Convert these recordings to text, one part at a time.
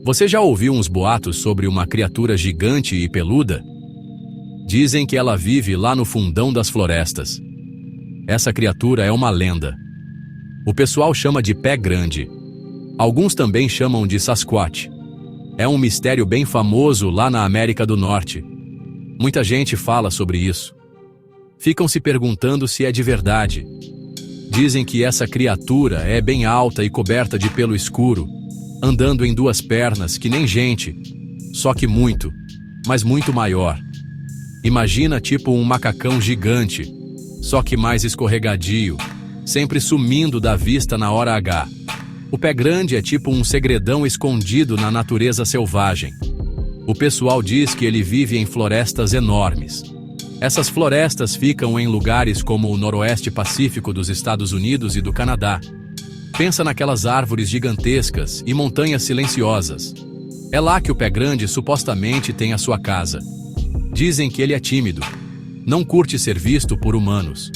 Você já ouviu uns boatos sobre uma criatura gigante e peluda? Dizem que ela vive lá no fundão das florestas. Essa criatura é uma lenda. O pessoal chama de pé grande. Alguns também chamam de Sasquatch. É um mistério bem famoso lá na América do Norte. Muita gente fala sobre isso. Ficam se perguntando se é de verdade. Dizem que essa criatura é bem alta e coberta de pelo escuro, andando em duas pernas que nem gente, só que muito, mas muito maior. Imagina tipo um macacão gigante, só que mais escorregadio, sempre sumindo da vista na hora H. O pé grande é tipo um segredão escondido na natureza selvagem. O pessoal diz que ele vive em florestas enormes. Essas florestas ficam em lugares como o noroeste pacífico dos Estados Unidos e do Canadá. Pensa naquelas árvores gigantescas e montanhas silenciosas. É lá que o pé grande supostamente tem a sua casa. Dizem que ele é tímido, não curte ser visto por humanos.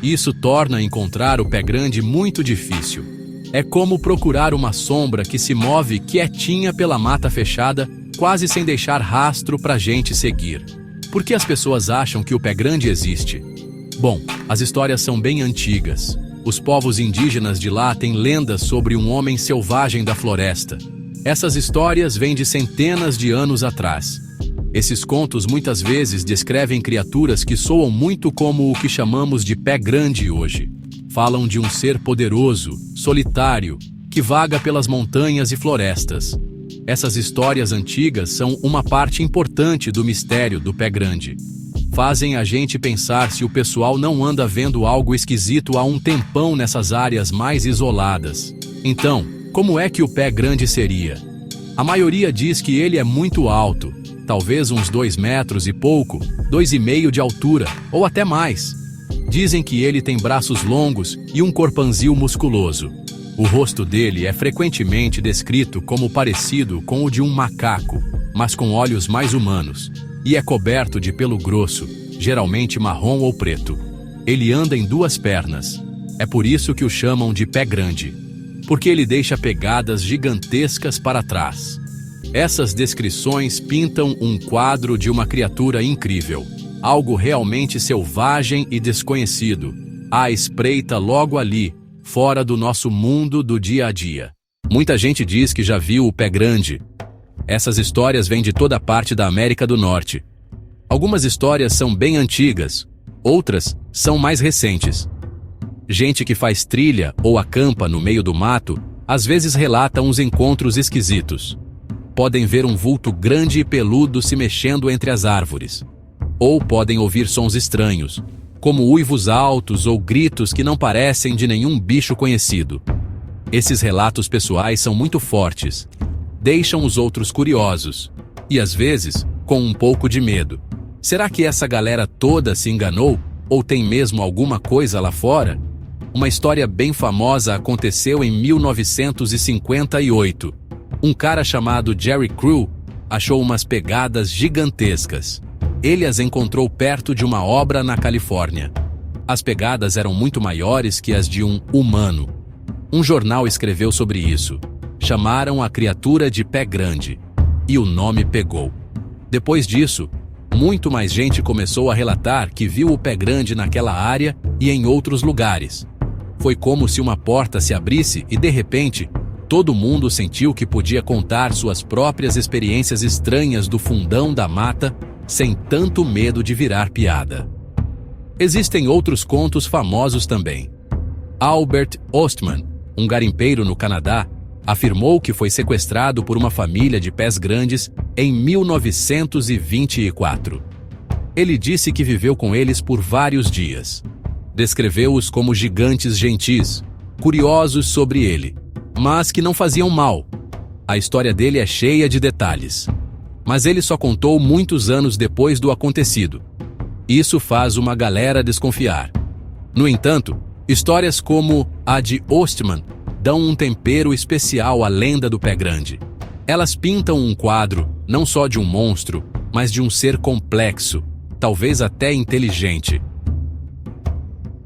Isso torna encontrar o pé grande muito difícil. É como procurar uma sombra que se move quietinha pela mata fechada, quase sem deixar rastro pra gente seguir. Por que as pessoas acham que o pé grande existe? Bom, as histórias são bem antigas. Os povos indígenas de lá têm lendas sobre um homem selvagem da floresta. Essas histórias vêm de centenas de anos atrás. Esses contos muitas vezes descrevem criaturas que soam muito como o que chamamos de pé grande hoje. Falam de um ser poderoso, solitário, que vaga pelas montanhas e florestas. Essas histórias antigas são uma parte importante do mistério do pé grande. Fazem a gente pensar se o pessoal não anda vendo algo esquisito há um tempão nessas áreas mais isoladas. Então, como é que o pé grande seria? A maioria diz que ele é muito alto, talvez uns 2 metros e pouco, 2,5 de altura, ou até mais. Dizem que ele tem braços longos e um corpanzil musculoso. O rosto dele é frequentemente descrito como parecido com o de um macaco, mas com olhos mais humanos, e é coberto de pelo grosso, geralmente marrom ou preto. Ele anda em 2 pernas. É por isso que o chamam de pé grande, porque ele deixa pegadas gigantescas para trás. Essas descrições pintam um quadro de uma criatura incrível, algo realmente selvagem e desconhecido, à espreita logo ali, fora do nosso mundo do dia a dia. Muita gente diz que já viu o pé grande. Essas histórias vêm de toda parte da América do Norte. Algumas histórias são bem antigas, outras são mais recentes. Gente que faz trilha ou acampa no meio do mato, às vezes relata uns encontros esquisitos. Podem ver um vulto grande e peludo se mexendo entre as árvores. Ou podem ouvir sons estranhos, como uivos altos ou gritos que não parecem de nenhum bicho conhecido. Esses relatos pessoais são muito fortes, deixam os outros curiosos, e às vezes, com um pouco de medo. Será que essa galera toda se enganou? Ou tem mesmo alguma coisa lá fora? Uma história bem famosa aconteceu em 1958. Um cara chamado Jerry Crew achou umas pegadas gigantescas. Ele as encontrou perto de uma obra na Califórnia. As pegadas eram muito maiores que as de um humano. Um jornal escreveu sobre isso. Chamaram a criatura de pé grande. E o nome pegou. Depois disso, muito mais gente começou a relatar que viu o pé grande naquela área e em outros lugares. Foi como se uma porta se abrisse e, de repente, todo mundo sentiu que podia contar suas próprias experiências estranhas do fundão da mata, sem tanto medo de virar piada. Existem outros contos famosos também. Albert Ostman, um garimpeiro no Canadá, afirmou que foi sequestrado por uma família de pés grandes em 1924. Ele disse que viveu com eles por vários dias. Descreveu-os como gigantes gentis, curiosos sobre ele, mas que não faziam mal. A história dele é cheia de detalhes. Mas ele só contou muitos anos depois do acontecido. Isso faz uma galera desconfiar. No entanto, histórias como a de Ostman dão um tempero especial à lenda do pé grande. Elas pintam um quadro, não só de um monstro, mas de um ser complexo, talvez até inteligente.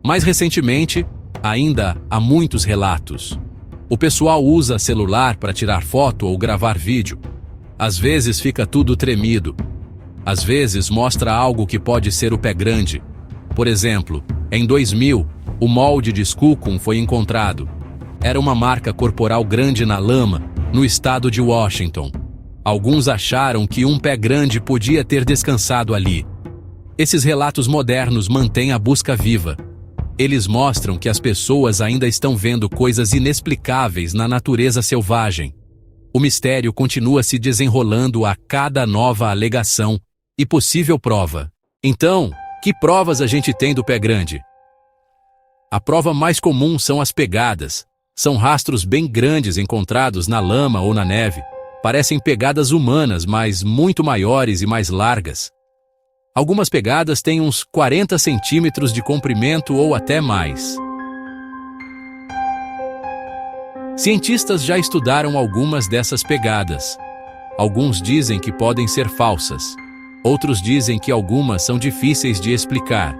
Mais recentemente, ainda há muitos relatos. O pessoal usa celular para tirar foto ou gravar vídeo. Às vezes fica tudo tremido. Às vezes mostra algo que pode ser o pé grande. Por exemplo, em 2000, o molde de Skookum foi encontrado. Era uma marca corporal grande na lama, no estado de Washington. Alguns acharam que um pé grande podia ter descansado ali. Esses relatos modernos mantêm a busca viva. Eles mostram que as pessoas ainda estão vendo coisas inexplicáveis na natureza selvagem. O mistério continua se desenrolando a cada nova alegação e possível prova. Então, que provas a gente tem do pé grande? A prova mais comum são as pegadas. São rastros bem grandes encontrados na lama ou na neve. Parecem pegadas humanas, mas muito maiores e mais largas. Algumas pegadas têm uns 40 centímetros de comprimento ou até mais. Cientistas já estudaram algumas dessas pegadas. Alguns dizem que podem ser falsas. Outros dizem que algumas são difíceis de explicar.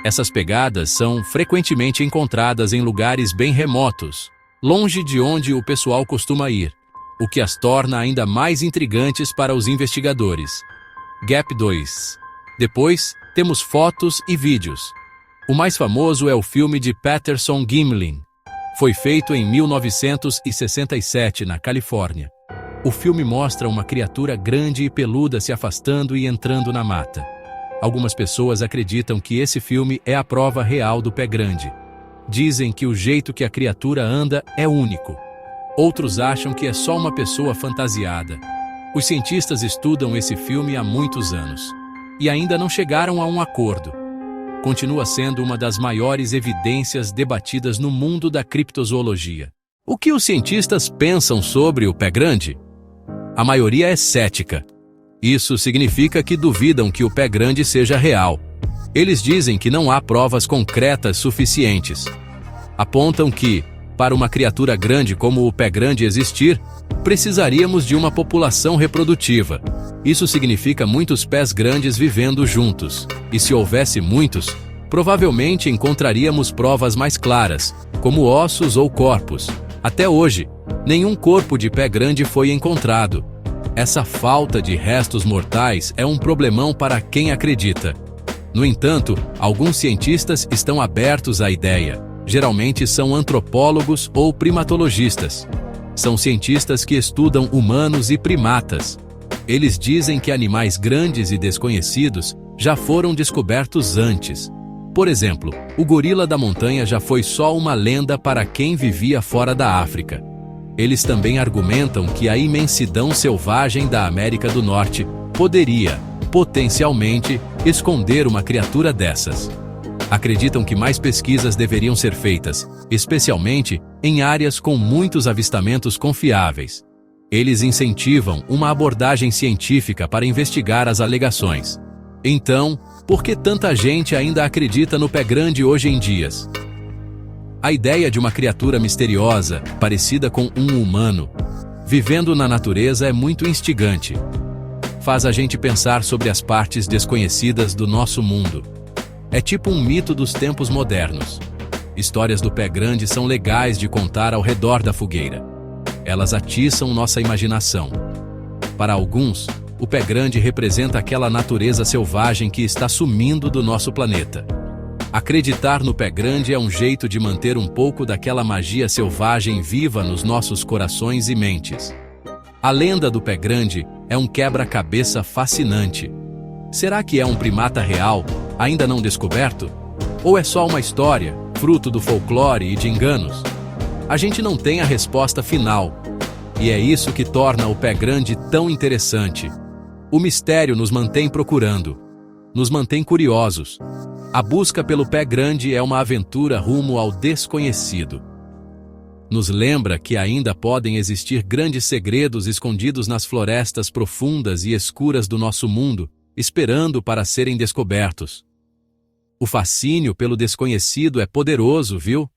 Essas pegadas são frequentemente encontradas em lugares bem remotos, longe de onde o pessoal costuma ir, o que as torna ainda mais intrigantes para os investigadores. Gap 2. Depois, temos fotos e vídeos. O mais famoso é o filme de Patterson Gimlin. Foi feito em 1967, na Califórnia. O filme mostra uma criatura grande e peluda se afastando e entrando na mata. Algumas pessoas acreditam que esse filme é a prova real do pé grande. Dizem que o jeito que a criatura anda é único. Outros acham que é só uma pessoa fantasiada. Os cientistas estudam esse filme há muitos anos e ainda não chegaram a um acordo. Continua sendo uma das maiores evidências debatidas no mundo da criptozoologia. O que os cientistas pensam sobre o pé grande? A maioria é cética. Isso significa que duvidam que o pé grande seja real. Eles dizem que não há provas concretas suficientes. Apontam que, para uma criatura grande como o pé grande existir, precisaríamos de uma população reprodutiva. Isso significa muitos pés grandes vivendo juntos. E se houvesse muitos, provavelmente encontraríamos provas mais claras, como ossos ou corpos. Até hoje, nenhum corpo de pé grande foi encontrado. Essa falta de restos mortais é um problemão para quem acredita. No entanto, alguns cientistas estão abertos à ideia. Geralmente são antropólogos ou primatologistas. São cientistas que estudam humanos e primatas. Eles dizem que animais grandes e desconhecidos já foram descobertos antes. Por exemplo, o gorila da montanha já foi só uma lenda para quem vivia fora da África. Eles também argumentam que a imensidão selvagem da América do Norte poderia, potencialmente, esconder uma criatura dessas. Acreditam que mais pesquisas deveriam ser feitas, especialmente em áreas com muitos avistamentos confiáveis. Eles incentivam uma abordagem científica para investigar as alegações. Então, por que tanta gente ainda acredita no pé grande hoje em dia? A ideia de uma criatura misteriosa, parecida com um humano, vivendo na natureza é muito instigante. Faz a gente pensar sobre as partes desconhecidas do nosso mundo. É tipo um mito dos tempos modernos. Histórias do pé grande são legais de contar ao redor da fogueira. Elas atiçam nossa imaginação. Para alguns, o pé grande representa aquela natureza selvagem que está sumindo do nosso planeta. Acreditar no pé grande é um jeito de manter um pouco daquela magia selvagem viva nos nossos corações e mentes. A lenda do pé grande é um quebra-cabeça fascinante. Será que é um primata real, ainda não descoberto? Ou é só uma história, fruto do folclore e de enganos? A gente não tem a resposta final. E é isso que torna o pé grande tão interessante. O mistério nos mantém procurando, nos mantém curiosos. A busca pelo pé grande é uma aventura rumo ao desconhecido. Nos lembra que ainda podem existir grandes segredos escondidos nas florestas profundas e escuras do nosso mundo, esperando para serem descobertos. O fascínio pelo desconhecido é poderoso, viu?